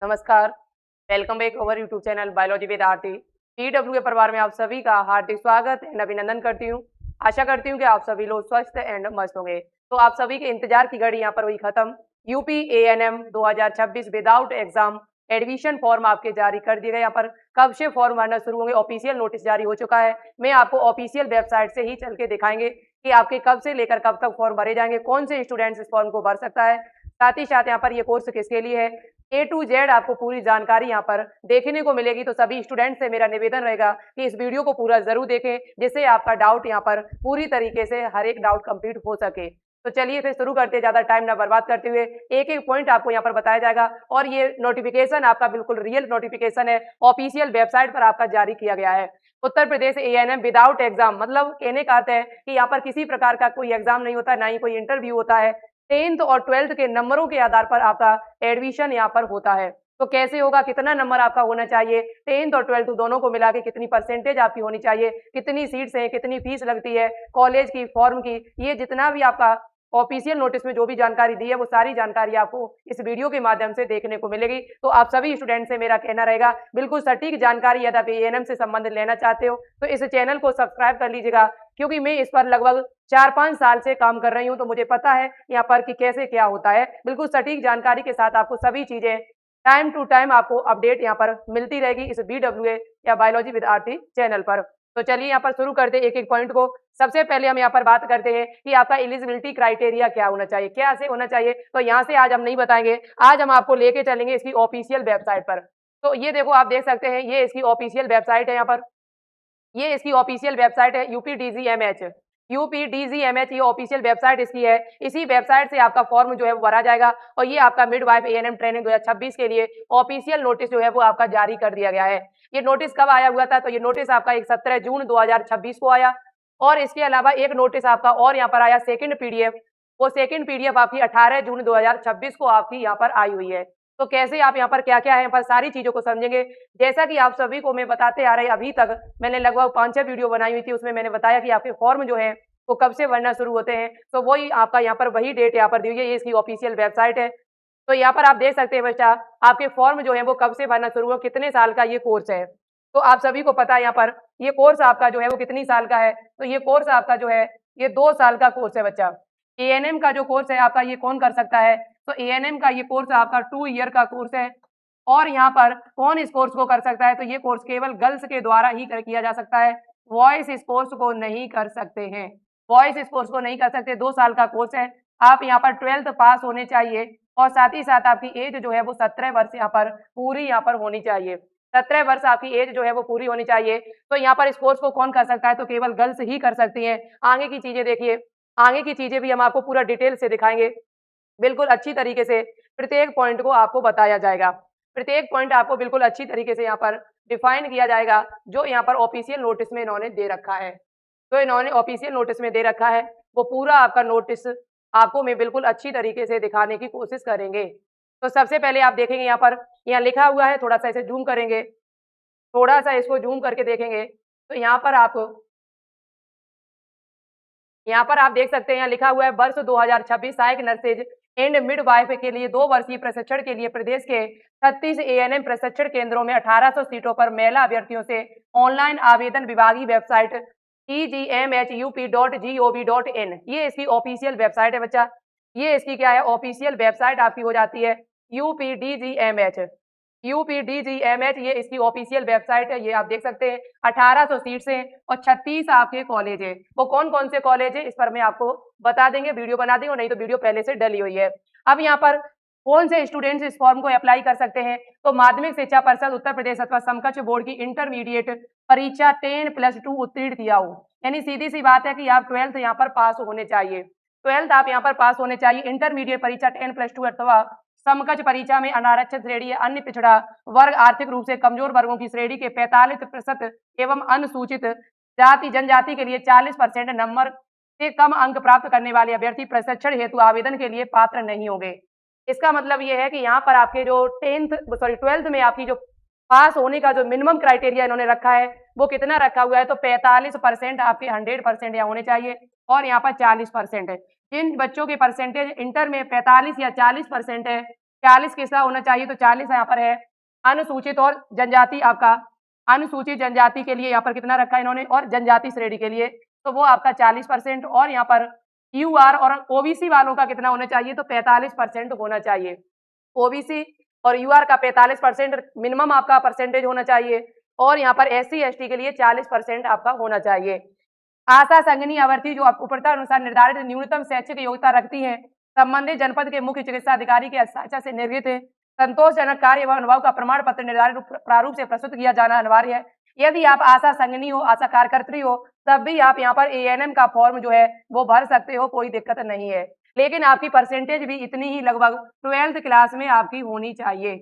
नमस्कार। Welcome back over YouTube channel biology with Aarti. PW के परिवार में आप सभी का हार्दिक स्वागत एंड अभिनंदन करती हूँ। आशा करती हूँ कि आप सभी लोग स्वस्थ एंड मस्त होंगे। तो आप सभी के इंतजार की घड़ी यहाँ पर हुई खत्म। UP ANM 2026 without exam admission form आपके जारी कर दिए गए। यहाँ पर कब से फॉर्म भरना शुरू होंगे, ऑफिशियल नोटिस जारी हो चुका है। मैं आपको ऑफिशियल वेबसाइट से ही चल के दिखाएंगे कि आपके कब से लेकर कब तक फॉर्म भरे जाएंगे, कौन से स्टूडेंट्स इस फॉर्म को भर सकता है, साथ ही साथ यहाँ पर ये कोर्स किसके लिए है, ए टू जेड आपको पूरी जानकारी यहाँ पर देखने को मिलेगी। तो सभी स्टूडेंट से मेरा निवेदन रहेगा कि इस वीडियो को पूरा जरूर देखें, जिससे आपका डाउट यहाँ पर पूरी तरीके से हर एक डाउट कंप्लीट हो सके। तो चलिए फिर शुरू करते हैं, ज्यादा टाइम ना बर्बाद करते हुए। एक एक पॉइंट आपको यहाँ पर बताया जाएगा और ये नोटिफिकेशन आपका बिल्कुल रियल नोटिफिकेशन है, ऑफिशियल वेबसाइट पर आपका जारी किया गया है। Uttar Pradesh ANM without exam, मतलब कहने का अर्थ है कि यहाँ पर किसी प्रकार का कोई एग्जाम नहीं होता, ना ही कोई इंटरव्यू होता है। 10th और 12th के नंबरों के आधार पर आपका एडमिशन यहाँ पर होता है। तो कैसे होगा, कितना नंबर आपका होना चाहिए, 10th और 12th दोनों को मिला के कितनी परसेंटेज आपकी होनी चाहिए, कितनी सीट्स हैं, कितनी फीस लगती है कॉलेज की, फॉर्म की, ये जितना भी आपका ऑफिशियल नोटिस में जो भी जानकारी दी है वो सारी जानकारी आपको इस वीडियो के माध्यम से देखने को मिलेगी। तो आप सभी स्टूडेंट से मेरा कहना रहेगा, बिल्कुल सटीक जानकारी यदि आप एएनएम से संबंधित लेना चाहते हो तो इस चैनल को सब्सक्राइब कर लीजिएगा, क्योंकि मैं इस पर लगभग 4-5 साल से काम कर रही हूं। तो मुझे पता है यहाँ पर कि कैसे क्या होता है। बिल्कुल सटीक जानकारी के साथ आपको सभी चीजें टाइम टू टाइम आपको अपडेट यहाँ पर मिलती रहेगी इस BWA या बायोलॉजी विद आरती चैनल पर। तो चलिए यहाँ पर शुरू करते हैं एक एक पॉइंट को। सबसे पहले हम यहाँ पर बात करते हैं कि आपका एलिजिबिलिटी क्राइटेरिया क्या होना चाहिए, क्या से होना चाहिए। तो यहाँ से आज हम नहीं बताएंगे, आज हम आपको लेके चलेंगे इसकी ऑफिशियल वेबसाइट पर। तो ये देखो, आप देख सकते हैं, ये इसकी ऑफिशियल वेबसाइट है। यहाँ पर ये इसकी ऑफिशियल वेबसाइट है, यूपीडीजीएमएच ये ऑफिशियल वेबसाइट इसकी है। इसी वेबसाइट से आपका फॉर्म जो है वो भरा जाएगा और ये आपका मिडवाइफ एएनएम ट्रेनिंग 2026 के लिए ऑफिशियल नोटिस जो है वो आपका जारी कर दिया गया है। ये नोटिस कब आया हुआ था, तो ये नोटिस आपका एक 17 जून 2026 को आया। और इसके अलावा एक नोटिस आपका और यहाँ पर आया, सेकंड पीडीएफ। वो सेकंड पीडीएफ आपकी 18 जून 2026 को आपकी यहाँ पर आई हुई है। तो कैसे आप यहाँ पर क्या क्या है, यहाँ पर सारी चीजों को समझेंगे। जैसा कि आप सभी को मैं बताते आ रहे, अभी तक मैंने लगभग 5-6 वीडियो बनाई हुई थी, उसमें मैंने बताया कि आपके फॉर्म जो है वो कब से भरना शुरू होते हैं। तो वही आपका यहाँ पर वही डेट यहाँ पर दी हुई है, ये इसकी ऑफिशियल वेबसाइट है। तो यहाँ पर आप देख सकते हैं बच्चा, आपके फॉर्म जो है वो कब से भरना शुरू हो, कितने साल का ये कोर्स है। तो आप सभी को पता है यहाँ पर ये कोर्स आपका जो है वो कितनी साल का है। तो ये कोर्स आपका जो है ये 2 साल का कोर्स है बच्चा। एएनएम का जो कोर्स है आपका, ये कौन कर सकता है, तो एएनएम का ये कोर्स आपका 2 ईयर का कोर्स है। और यहाँ पर कौन इस कोर्स को कर सकता है, तो ये कोर्स केवल गर्ल्स के द्वारा ही किया जा सकता है, बॉयज इस कोर्स को नहीं कर सकते हैं। बॉयज इस कोर्स को नहीं कर सकते। 2 साल का कोर्स है। आप यहाँ पर 12th पास होने चाहिए और साथ ही साथ आपकी एज जो है वो 17 वर्ष यहाँ पर पूरी यहाँ पर होनी चाहिए। 17 वर्ष आपकी एज जो है वो पूरी होनी चाहिए। तो यहाँ पर इस कोर्स को कौन कर सकता है, तो केवल गर्ल्स ही कर सकती हैं। आगे की चीजें देखिए, आगे की चीजें भी हम आपको पूरा डिटेल से दिखाएंगे, बिल्कुल अच्छी तरीके से प्रत्येक पॉइंट को आपको बताया जाएगा। प्रत्येक पॉइंट आपको बिल्कुल अच्छी तरीके से यहाँ पर डिफाइन किया जाएगा, जो यहाँ पर ऑफिशियल नोटिस में इन्होंने दे रखा है। तो इन्होंने ऑफिशियल नोटिस में दे रखा है, वो पूरा आपका नोटिस आपको मैं बिल्कुल अच्छी तरीके से दिखाने की कोशिश करेंगे। तो सबसे पहले आप देखेंगे यहाँ पर, यहाँ लिखा हुआ है, थोड़ा सा इसे जूम करेंगे, थोड़ा सा इसको जूम करके देखेंगे तो यहाँ पर आप देख सकते हैं, यहाँ लिखा हुआ है वर्ष 2026 सहायक नर्सेज एंड मिडवाइफ के लिए 2 वर्षीय प्रशिक्षण के लिए प्रदेश के 36 एएनएम प्रशिक्षण केंद्रों में 1800 सीटों पर महिला अभ्यर्थियों से ऑनलाइन आवेदन विभागीय वेबसाइट egmhup.gov.in, ये इसकी ऑफिशियल वेबसाइट है बच्चा। ये इसकी क्या है, ऑफिशियल वेबसाइट आपकी हो जाती है यूपीडीजीएमएच, ये इसकी ऑफिशियल वेबसाइट है। ये आप देख सकते हैं 1800 सीट्स हैं और 36 आपके कॉलेज है। वो कौन कौन से कॉलेज है इस पर मैं आपको बता देंगे, वीडियो बना देंगे, नहीं तो वीडियो पहले से डली हुई है। अब यहाँ पर कौन से स्टूडेंट्स इस फॉर्म को अप्लाई कर सकते हैं, तो माध्यमिक शिक्षा परिषद उत्तर प्रदेश अथवा समकक्ष बोर्ड की इंटरमीडिएट परीक्षा 10+2 उत्तीर्ण किया हो। यानी सीधी सी बात है कि आप 12th यहाँ पर पास होने चाहिए, 12th आप यहाँ पर पास होने चाहिए। इंटरमीडिएट परीक्षा 10+2 अथवा समकक्ष परीक्षा में अनारक्षित श्रेणी या अन्य पिछड़ा वर्ग, आर्थिक रूप से कमजोर वर्गों की श्रेणी के 45% एवं अनुसूचित जाति जनजाति के लिए 40% नंबर से कम अंक प्राप्त करने वाले अभ्यर्थी प्रशिक्षण हेतु आवेदन के लिए पात्र नहीं होंगे। इसका मतलब ये है कि यहाँ पर आपके जो 12th में आपकी जो पास होने का जो मिनिमम क्राइटेरिया इन्होंने रखा है वो कितना रखा हुआ है, तो 45% आपके 100% यहाँ होने चाहिए और यहाँ पर 40% है। जिन बच्चों के परसेंटेज इंटर में 45 या 40% है 40 किसका होना चाहिए, तो 40 यहाँ पर है। अनुसूचित और जनजाति आपका, अनुसूचित जनजाति के लिए यहाँ पर कितना रखा है इन्होंने, और जनजाति श्रेणी के लिए तो वो आपका 40%, और यहाँ पर यूआर और ओबीसी वालों का कितना होना चाहिए, तो 45% होना चाहिए। ओबीसी और यूआर का 45% मिनिमम आपका परसेंटेज होना चाहिए, और यहाँ पर एससी एसटी के लिए 40% आपका होना चाहिए। आशा संघनीय अभ्यर्थी जो उपरोक्त अनुसार निर्धारित न्यूनतम शैक्षिक योग्यता रखती है, संबंधित जनपद के मुख्य चिकित्सा अधिकारी के हस्ताक्षर से निर्गत है। संतोषजनक कार्य एवं अनुभव का प्रमाण पत्र निर्धारित प्रारूप से प्रस्तुत किया जाना अनिवार्य है। यदि आप आशा संघनी हो, आशा कार्यकर्त्री हो, तब भी आप यहाँ पर एएनएम का फॉर्म जो है वो भर सकते हो, कोई दिक्कत नहीं है। लेकिन आपकी परसेंटेज भी इतनी ही लगभग 12th क्लास में आपकी होनी चाहिए।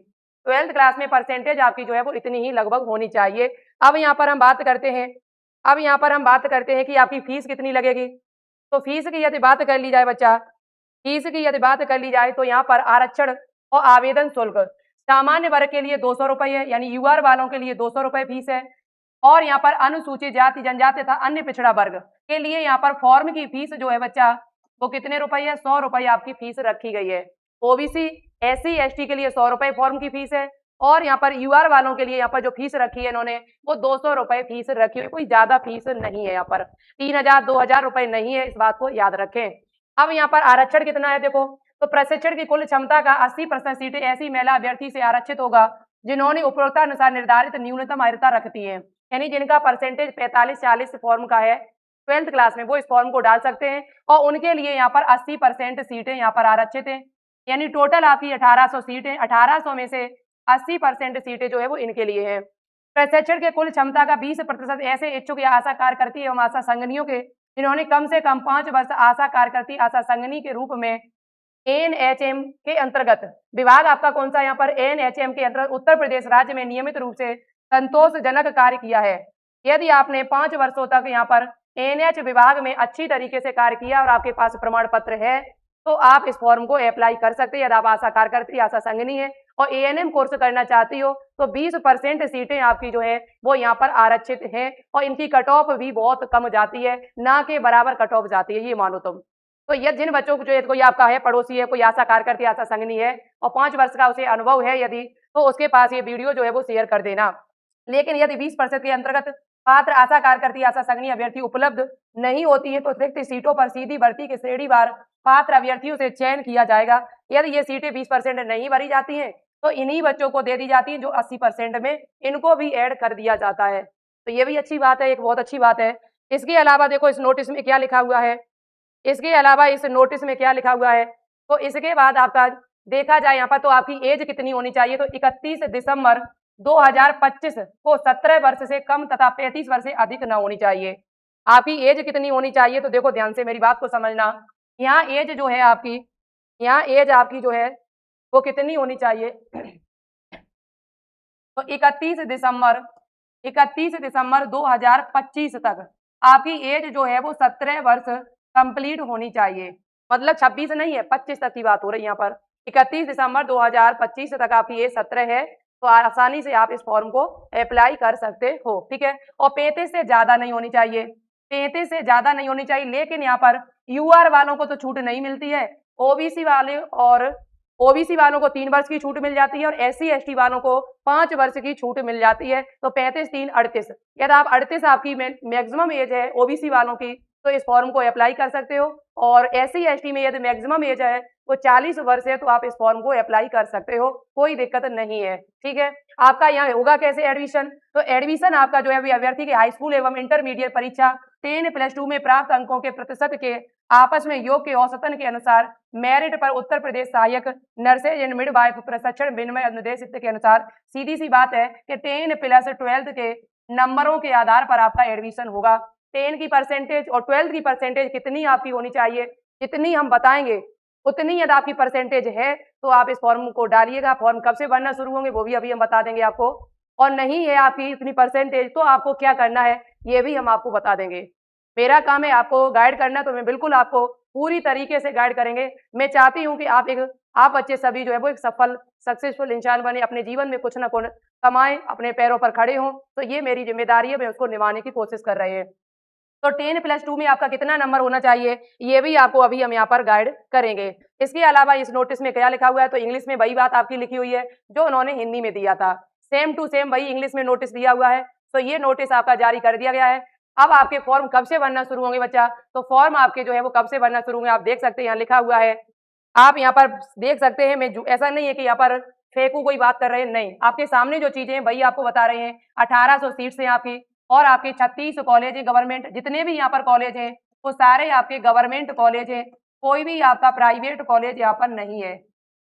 12th क्लास में परसेंटेज आपकी जो है वो इतनी ही लगभग होनी चाहिए। अब यहाँ पर हम बात करते हैं, अब यहाँ पर हम बात करते हैं कि आपकी फीस कितनी लगेगी। तो फीस की यदि बात कर ली जाए बच्चा, फीस की यदि बात कर ली जाए तो यहाँ पर आरक्षण और आवेदन शुल्क सामान्य वर्ग के लिए 200 रुपये है, यानी यूआर वालों के लिए 200 रुपये फीस है। और यहाँ पर अनुसूचित जाति जनजाति तथा अन्य पिछड़ा वर्ग के लिए यहाँ पर फॉर्म की फीस जो है बच्चा वो कितने रुपए है, 100 रुपये आपकी फीस रखी गई है। ओबीसी एससी एसटी के लिए 100 रुपये फॉर्म की फीस है, और यहाँ पर यूआर वालों के लिए यहाँ पर जो फीस रखी है इन्होंने वो 200 रुपये फीस रखी है, कोई ज्यादा फीस नहीं है। यहाँ पर 3000 2000 रुपये नहीं है, इस बात को याद रखें। अब यहाँ पर आरक्षण कितना है देखो, तो प्रशिक्षण की कुल क्षमता का 80% सीटें ऐसी महिला अभ्यर्थी से आरक्षित होगा जिन्होंने उपरोक्त अनुसार निर्धारित न्यूनतम अर्हता रखती है, यानी जिनका परसेंटेज 45-40 फॉर्म का है 12th क्लास में, वो इस फॉर्म को डाल सकते हैं। और उनके लिए यहाँ पर 80% सीटें यहाँ पर आरक्षित हैं, यानी टोटल आपकी 1800 सीटें, 1800 में से 80% सीटें जो है वो इनके लिए है। प्रशिक्षण के कुल क्षमता का 20% ऐसे इच्छुक या आशा कार्यकर्ती एवं आशा संघनियों के जिन्होंने कम से कम 5 वर्ष आशा कार्यकर्ती आशा संघनी के रूप में एनएचएम के अंतर्गत, विभाग आपका कौन सा यहाँ पर, एनएचएम के अंतर्गत उत्तर प्रदेश राज्य में नियमित रूप से संतोषजनक कार्य किया है। यदि आपने 5 वर्षों तक यहाँ पर एनएच विभाग में अच्छी तरीके से कार्य किया और आपके पास प्रमाण पत्र है, तो आप इस फॉर्म को अप्लाई कर सकते हैं। यदि आप आशा कार्यकर्ती आशा संघनी है और एएनएम कोर्स करना चाहती हो तो 20% सीटें आपकी जो है वो यहाँ पर आरक्षित हैं, और इनकी कट ऑफ भी बहुत कम जाती है, ना के बराबर कट ऑफ जाती है, ये मानो तुम। तो ये जिन बच्चों को जो कोई आपका है पड़ोसी है, कोई आशा कार्यकर्ती आशा संघनी है और 5 वर्ष का उसे अनुभव है यदि, तो उसके पास ये वीडियो जो है वो शेयर कर देना। लेकिन यदि 20% के अंतर्गत पात्र आशा कार्यकर्ती आशा संघनी अभ्यर्थी उपलब्ध नहीं होती है तो रिक्त सीटों पर सीधी भर्ती के श्रेणीवार पात्र अभ्यर्थियों से चयन किया जाएगा। यदि ये सीटें 20% नहीं भरी जाती हैं तो इन्हीं बच्चों को दे दी जाती है जो 80% में, इनको भी ऐड कर दिया जाता है। तो ये भी अच्छी बात है, एक बहुत अच्छी बात है। इसके अलावा देखो इस नोटिस में क्या लिखा हुआ है, इसके अलावा इस नोटिस में क्या लिखा हुआ है, तो इसके बाद आपका देखा जाए यहाँ पर तो आपकी एज कितनी होनी चाहिए, तो 31 दिसंबर 2025 को 17 वर्ष से कम तथा 35 वर्ष से अधिक न होनी चाहिए। आपकी एज कितनी होनी चाहिए, तो देखो ध्यान से मेरी बात को समझना। यहाँ एज जो है आपकी, यहाँ एज आपकी जो है वो कितनी होनी चाहिए, तो 31 दिसंबर 2025 तक आपकी एज जो है वो 17 वर्ष कंप्लीट होनी चाहिए। मतलब 26 नहीं है, 25 तक की बात हो रही है यहाँ पर। 31 दिसंबर 2025 तक आपकी एज 17 है, तो आसानी से आप इस फॉर्म को अप्लाई कर सकते हो, ठीक है। और 35 से ज्यादा नहीं होनी चाहिए, 35 से ज्यादा नहीं होनी चाहिए। लेकिन यहाँ पर यूआर वालों को तो छूट नहीं मिलती है, ओबीसी वाले और ओबीसी वालों को 3 वर्ष की छूट मिल जाती है और एससी एसटी वालों को 5 वर्ष की छूट मिल जाती है। तो 35 3 38, यदि आप 38 आपकी मैक्सिमम एज है ओबीसी वालों की तो इस फॉर्म को अप्लाई कर सकते हो, और एससी एसटी में यदि मैक्सिमम एज है वो 40 वर्ष है तो आप इस फॉर्म को अप्लाई कर सकते हो, कोई दिक्कत नहीं है, ठीक है। आपका यहाँ होगा कैसे एडमिशन, तो एडमिशन आपका जो है अभी अभ्यर्थी की हाई स्कूल एवं इंटरमीडिएट परीक्षा 10+2 में प्राप्त अंकों के प्रतिशत के आपस में योग के औसतन के अनुसार मेरिट पर उत्तर प्रदेश सहायक नर्सेज एंड मिडवाइफ प्रशिक्षण विनिमय अनुदेश के अनुसार सीधी सी बात है कि 10+12 के नंबरों के आधार पर आपका एडमिशन होगा। 10 की परसेंटेज और 12 की परसेंटेज कितनी आपकी होनी चाहिए, जितनी हम बताएंगे उतनी यदि आपकी परसेंटेज है तो आप इस फॉर्म को डालिएगा। फॉर्म कब से भरना शुरू होंगे वो भी अभी हम बता देंगे आपको, और नहीं है आपकी इतनी परसेंटेज तो आपको क्या करना है ये भी हम आपको बता देंगे। मेरा काम है आपको गाइड करना, तो मैं बिल्कुल आपको पूरी तरीके से गाइड करेंगे। मैं चाहती हूँ कि आप बच्चे सभी जो है वो एक सफल सक्सेसफुल इंसान बने, अपने जीवन में कुछ ना कुछ कमाएं, अपने पैरों पर खड़े हों। तो ये मेरी जिम्मेदारी है, मैं उसको निभाने की कोशिश कर रहे हैं। तो 10+2 में आपका कितना नंबर होना चाहिए, ये भी आपको अभी हम यहाँ पर गाइड करेंगे। इसके अलावा इस नोटिस में क्या लिखा हुआ है, तो इंग्लिश में वही बात आपकी लिखी हुई है जो उन्होंने हिंदी में दिया था, सेम टू सेम वही इंग्लिश में नोटिस दिया हुआ है। तो ये नोटिस आपका जारी कर दिया गया है। अब आपके फॉर्म कब से भरना शुरू होंगे बच्चा, तो फॉर्म आपके जो है वो कब से भरना शुरू होंगे, आप देख सकते हैं यहाँ लिखा हुआ है, आप यहाँ पर देख सकते हैं। ऐसा नहीं है कि यहाँ पर फेकू कोई बात कर रहे हैं, नहीं, आपके सामने जो चीजें हैं वही आपको बता रहे हैं। 1800 सीट्स हैं आपकी और आपके 36 कॉलेज है गवर्नमेंट, जितने भी यहाँ पर कॉलेज हैं वो सारे आपके गवर्नमेंट कॉलेज हैं, कोई भी आपका प्राइवेट कॉलेज यहाँ पर नहीं है,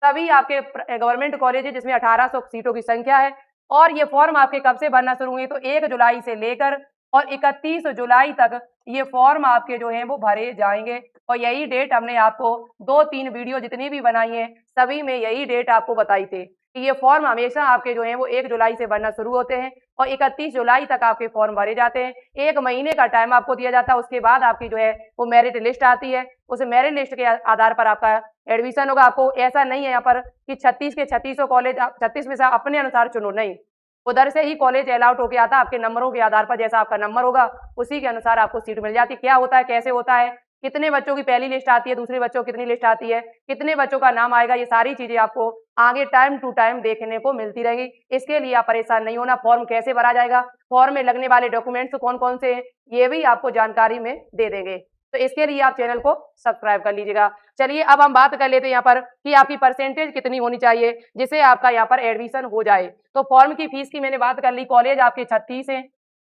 सभी आपके गवर्नमेंट कॉलेज है जिसमें 1800 सीटों की संख्या है। और ये फॉर्म आपके कब से भरना शुरू हुए, तो 1 जुलाई से लेकर और 31 जुलाई तक ये फॉर्म आपके जो हैं वो भरे जाएंगे। और यही डेट हमने आपको 2-3 वीडियो जितनी भी बनाई है सभी में यही डेट आपको बताई थी कि ये फॉर्म हमेशा आपके जो हैं वो 1 जुलाई से भरना शुरू होते हैं और 31 जुलाई तक आपके फॉर्म भरे जाते हैं। 1 महीने का टाइम आपको दिया जाता है, उसके बाद आपकी जो है वो मेरिट लिस्ट आती है, उस मेरिट लिस्ट के आधार पर आपका एडमिशन होगा। आपको ऐसा नहीं है यहाँ पर कि 36 के 36 कॉलेज 36 में से अपने अनुसार चुनो, नहीं, उधर से ही कॉलेज अलाउट होके आता है, आपके नंबरों के आधार पर, जैसा आपका नंबर होगा उसी के अनुसार आपको सीट मिल जाती है। क्या होता है, कैसे होता है, कितने बच्चों की पहली लिस्ट आती है, दूसरे बच्चों की कितनी लिस्ट आती है, कितने बच्चों का नाम आएगा, ये सारी चीजें आपको आगे टाइम टू टाइम देखने को मिलती रहेगी। इसके लिए आप परेशान नहीं होना। फॉर्म कैसे भरा जाएगा, फॉर्म में लगने वाले डॉक्यूमेंट्स कौन कौन से हैं, ये भी आपको जानकारी में दे देंगे। तो इसके लिए आप चैनल को सब्सक्राइब कर लीजिएगा। चलिए अब हम बात कर लेते हैं यहाँ पर कि आपकी परसेंटेज कितनी होनी चाहिए जिससे आपका यहाँ पर एडमिशन हो जाए। तो फॉर्म की फीस की मैंने बात कर ली, कॉलेज आपके 36 है,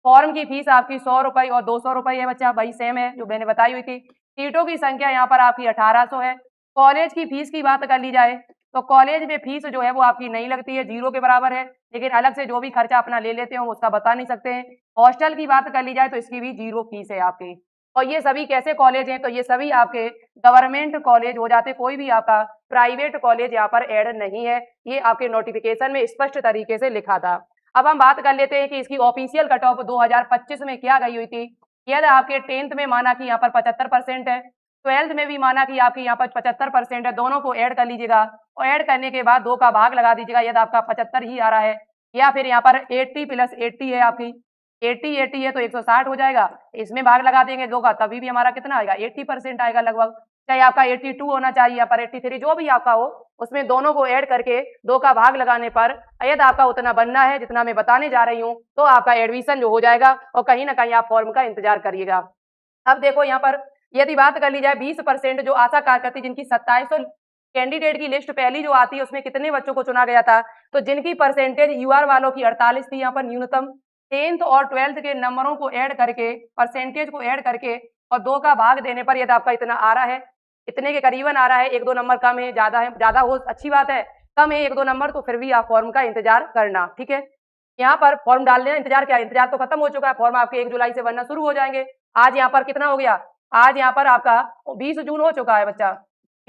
फॉर्म की फीस आपकी 100 रुपए और 200 रुपए है बच्चा, वही सेम है जो मैंने बताई हुई थी। सीटों की संख्या यहाँ पर आपकी 1800 है। कॉलेज की फीस की बात कर ली जाए तो कॉलेज में फीस जो है वो आपकी नहीं लगती है, 0 के बराबर है, लेकिन अलग से जो भी खर्चा अपना ले लेते हो उसका बता नहीं सकते हैं। हॉस्टल की बात कर ली जाए तो इसकी भी 0 फीस है आपकी। और ये सभी कैसे कॉलेज हैं, तो ये सभी आपके गवर्नमेंट कॉलेज हो जाते, कोई भी आपका प्राइवेट कॉलेज यहाँ पर ऐड नहीं है, ये आपके नोटिफिकेशन में स्पष्ट तरीके से लिखा था। अब हम बात कर लेते हैं कि इसकी ऑफिशियल कट ऑफ 2025 में क्या गई हुई थी। यदि आपके 10th में माना कि यहाँ पर 75% है, 12th में भी माना कि आपकी यहाँ पर 75% है, दोनों को ऐड कर लीजिएगा और ऐड करने के बाद 2 का भाग लगा दीजिएगा, यदि आपका 75 ही आ रहा है, या फिर यहाँ पर 80 + 80 है आपकी, 80 है तो 160 हो जाएगा, इसमें भाग लगा देंगे 2 का, तभी भी हमारा कितना आएगा, 80% आएगा लगभग। चाहे आपका 82 होना चाहिए या पर 83, जो भी आपका हो, उसमें दोनों को ऐड करके 2 का भाग लगाने पर यदि आपका उतना बनना है जितना मैं बताने जा रही हूँ तो आपका एडमिशन जो हो जाएगा और कहीं ना कहीं आप फॉर्म का इंतजार करिएगा। अब देखो यहाँ पर यदि बात कर ली जाए 20% जो आशा कार्यकर्ता जिनकी 2700 कैंडिडेट की लिस्ट पहली जो आती है उसमें कितने बच्चों को चुना गया था, तो जिनकी परसेंटेज यूआर वालों की 48 थी, यहाँ पर न्यूनतम 10th और 12th के नंबरों को ऐड करके, परसेंटेज को ऐड करके और 2 का भाग देने पर यदि आपका इतना आ रहा है, इतने के करीबन आ रहा है, 1-2 नंबर कम है, ज्यादा हो अच्छी बात है, कम है 1-2 नंबर तो फिर भी आप फॉर्म का इंतजार करना, ठीक है। यहाँ पर फॉर्म डाल देना, इंतजार क्या, इंतजार तो खत्म हो चुका है, फॉर्म आपके 1 जुलाई से बनना शुरू हो जाएंगे। आज यहाँ पर कितना हो गया, आज यहाँ पर आपका 20 जून हो चुका है बच्चा,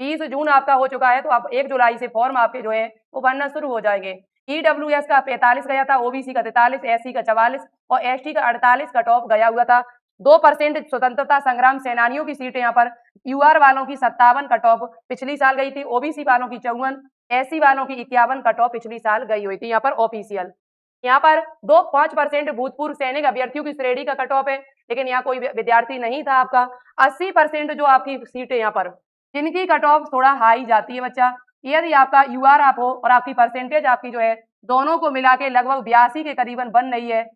20 जून आपका हो चुका है, तो आप 1 जुलाई से फॉर्म आपके जो है वो बनना शुरू हो जाएंगे। ईडब्ल्यूएस का 45 गया था, ओबीसी का 43, एससी का 44 और एसटी का 48 कट ऑफ गया हुआ था। 2% स्वतंत्रता संग्राम सेनानियों की सीटें यहाँ पर यूआर वालों की 57 कट ऑफ पिछली साल गई थी, ओबीसी वालों की 54, एससी वालों की 51 कट ऑफ पिछली साल गई हुई थी यहाँ पर ऑफिशियल। यहाँ पर 5% भूतपूर्व सैनिक अभ्यर्थियों की श्रेणी का कट ऑफ है, लेकिन यहाँ कोई विद्यार्थी नहीं था आपका। 80% जो आपकी सीटें यहाँ पर जिनकी कट ऑफ थोड़ा हाई जाती है बच्चा, यदि आपका यूआर आप हो और आपकी परसेंटेज आपकी जो है दोनों को मिला के लगभग 82 के करीबन बन रही है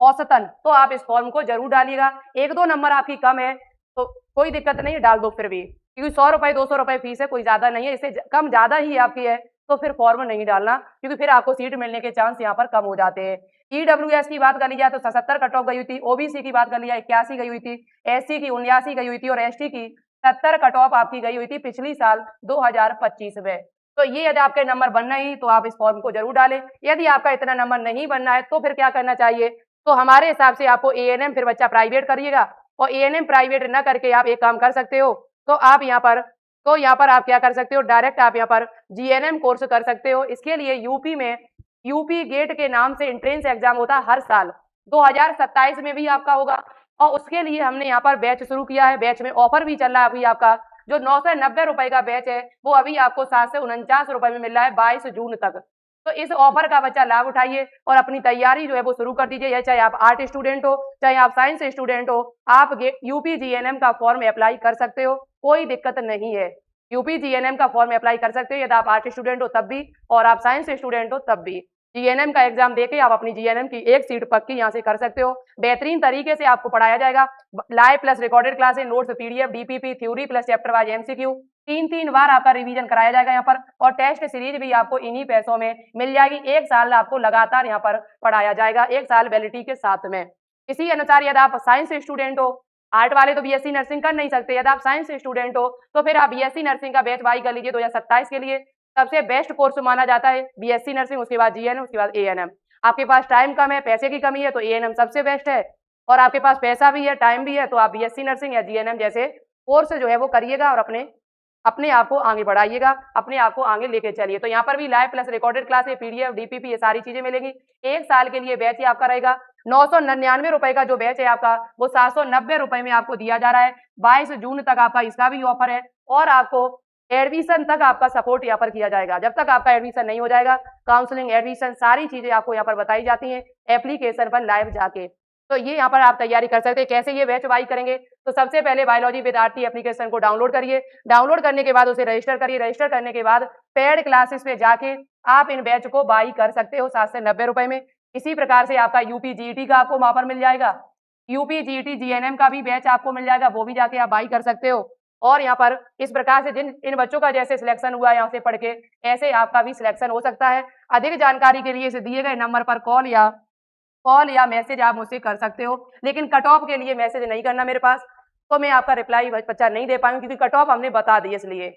औसतन, तो आप इस फॉर्म को जरूर डालिएगा। 1-2 नंबर आपकी कम है तो कोई दिक्कत नहीं, डाल दो फिर भी, क्योंकि 100 रुपए 200 रुपए फीस है, कोई ज्यादा नहीं है, इससे कम ज्यादा ही आपकी है तो फिर फॉर्म नहीं डालना, क्योंकि फिर आपको सीट मिलने के चांस यहाँ पर कम हो जाते हैं। ईडब्ल्यूएस की बात कर ली जाए तो 77 कट ऑफ गई हुई थी, ओबीसी की बात कर ली जाए 81 गई हुई थी, एससी की 79 गई हुई थी और एसटी की 70 कट ऑफ आपकी गई हुई थी पिछली साल 2025 में। तो ये यदि आपके नंबर बनना ही तो आप इस फॉर्म को जरूर डालें। यदि आपका इतना नंबर नहीं बनना है तो फिर क्या करना चाहिए, तो हमारे हिसाब से आपको एएनएम फिर बच्चा प्राइवेट करिएगा, और एएनएम प्राइवेट न करके आप एक काम कर सकते हो, तो आप यहाँ पर आप क्या कर सकते हो, डायरेक्ट आप यहाँ पर जीएनएम कोर्स कर सकते हो। इसके लिए यूपी में यूपी गेट के नाम से एंट्रेंस एग्जाम होता है हर साल, 2027 में भी आपका होगा, और उसके लिए हमने यहाँ पर बैच शुरू किया है। बैच में ऑफर भी चल रहा है अभी, आपका जो 990 रुपए का बैच है वो अभी आपको 749 रुपए में मिल रहा है 22 जून तक। तो इस ऑफर का बच्चा लाभ उठाइए और अपनी तैयारी जो है वो शुरू कर दीजिए। या चाहे आप आर्ट स्टूडेंट हो, चाहे आप साइंस स्टूडेंट हो, आप यूपी जीएनएम का फॉर्म अप्लाई कर सकते हो, कोई दिक्कत नहीं है। यूपी जीएनएम का फॉर्म अप्लाई कर सकते हो यदि आप आर्ट स्टूडेंट हो तब भी और आप साइंस स्टूडेंट हो तब भी। जीएनएम का एग्जाम देके आप अपनी जीएनएम की एक सीट पक्की यहाँ से कर सकते हो। बेहतरीन तरीके से आपको पढ़ाया जाएगा। Live plus recorded classes, notes, PDF, DPP, theory plus chapter wise MCQ, 3-3 बार आपका रिवीजन कराया जाएगा यहाँ पर और टेस्ट सीरीज भी आपको इन्हीं पैसों में मिल जाएगी। 1 साल आपको लगातार यहाँ पर पढ़ाया जाएगा, 1 साल वैलिडिटी के साथ में। इसी अनुसार यदि आप साइंस स्टूडेंट हो, आर्ट वाले तो बीएससी नर्सिंग कर नहीं सकते, यदि आप साइंस स्टूडेंट हो तो फिर आप बीएससी नर्सिंग का बैच बाई कर लीजिए 2027 के लिए। सबसे बेस्ट कोर्स माना जाता है बीएससी नर्सिंग, उसके बाद जीएनएम, उसके बाद एएनएम। आपके पास टाइम कम है, पैसे की कमी है तो एएनएम सबसे बेस्ट है और आपके पास पैसा भी है, टाइम भी है तो आप बीएससी नर्सिंग या जीएनएम जैसे कोर्स जो है वो करिएगा और अपने अपने आप को आगे बढ़ाइएगा, अपने आप को आगे लेके चलिए। तो यहाँ पर भी लाइव प्लस रिकॉर्डेड क्लास है, पीडीएफ, डीपीपी, ये सारी चीजें मिलेंगी। 1 साल के लिए बैच ही आपका रहेगा। 999 रुपए का जो बैच है आपका वो 790 रुपए में आपको दिया जा रहा है। 22 जून तक आपका इसका भी ऑफर है और आपको एडमिशन तक आपका सपोर्ट यहाँ पर किया जाएगा। जब तक आपका एडमिशन नहीं हो जाएगा, काउंसलिंग, एडमिशन सारी चीजें आपको यहाँ पर बताई जाती हैं एप्लीकेशन पर लाइव जाके। तो ये यहाँ पर आप तैयारी कर सकते हैं। कैसे ये बैच बाई करेंगे? तो सबसे पहले बायोलॉजी विद आरटी एप्लीकेशन को डाउनलोड करिए। डाउनलोड करने के बाद उसे रजिस्टर करिए। रजिस्टर करने के बाद पेड क्लासेस में जाके आप इन बैच को बाई कर सकते हो 7 से 90 रुपए में। इसी प्रकार से आपका यूपी जीईटी का आपको वहां पर मिल जाएगा। यूपी जीईटी जीएनएम का भी बैच आपको मिल जाएगा, वो भी जाके आप बाई कर सकते हो। और यहाँ पर इस प्रकार से जिन इन बच्चों का जैसे सिलेक्शन हुआ यहाँ से पढ़ के, ऐसे आपका भी सिलेक्शन हो सकता है। अधिक जानकारी के लिए इसे दिए गए नंबर पर कॉल या मैसेज आप मुझसे कर सकते हो, लेकिन कट ऑफ के लिए मैसेज नहीं करना मेरे पास, तो मैं आपका रिप्लाई बच्चा नहीं दे पाऊंगी क्योंकि कट ऑफ हमने बता दी। इसलिए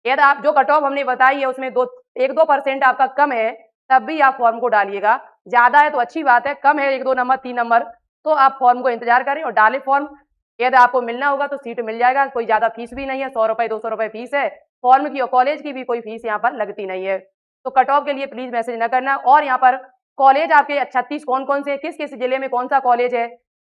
यदि आप जो कट ऑफ हमने बताई है उसमें 1-2% आपका कम है तब भी आप फॉर्म को डालिएगा। ज्यादा है तो अच्छी बात है, कम है 1-2 नंबर, 3 नंबर, तो आप फॉर्म को इंतजार करें और डालें फॉर्म। यदि आपको मिलना होगा तो सीट मिल जाएगा। कोई ज्यादा फीस भी नहीं है, 100 रुपए 200 रुपए फीस है फॉर्म की और कॉलेज की भी कोई फीस यहाँ पर लगती नहीं है। तो कट ऑफ के लिए प्लीज मैसेज न करना। और यहाँ पर कॉलेज आपके 36 कौन कौन से, किस किस जिले में कौन सा कॉलेज है,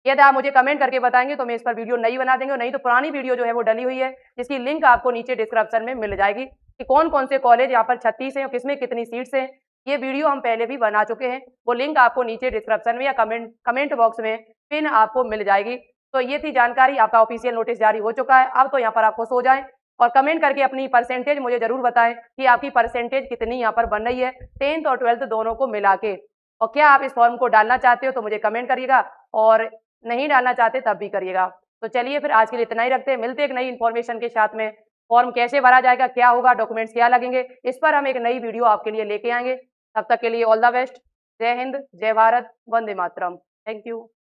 यदि आप मुझे कमेंट करके बताएंगे तो मैं इस पर वीडियो नई बना देंगे, और नहीं तो पुरानी वीडियो जो है वो डली हुई है जिसकी लिंक आपको नीचे डिस्क्रिप्शन में मिल जाएगी कि कौन कौन से कॉलेज यहाँ पर 36 है और किसमें कितनी सीट्स हैं। ये वीडियो हम पहले भी बना चुके हैं, वो लिंक आपको नीचे डिस्क्रिप्शन में या कमेंट बॉक्स में पिन आपको मिल जाएगी। तो ये थी जानकारी। आपका ऑफिशियल नोटिस जारी हो चुका है। अब तो यहाँ पर आपको सो जाए और कमेंट करके अपनी परसेंटेज मुझे जरूर बताएं कि आपकी परसेंटेज कितनी यहाँ पर बन रही है 10th और 12th दोनों को मिला के। और क्या आप इस फॉर्म को डालना चाहते हो तो मुझे कमेंट करिएगा, और नहीं डालना चाहते तब भी करिएगा। तो चलिए फिर आज के लिए इतना ही रखते हैं, मिलते हैं एक नई इन्फॉर्मेशन के साथ में। फॉर्म कैसे भरा जाएगा, क्या होगा, डॉक्यूमेंट्स क्या लगेंगे, इस पर हम एक नई वीडियो आपके लिए लेके आएंगे। तब तक के लिए ऑल द बेस्ट। जय हिंद, जय भारत, वंदे मातरम। Thank you.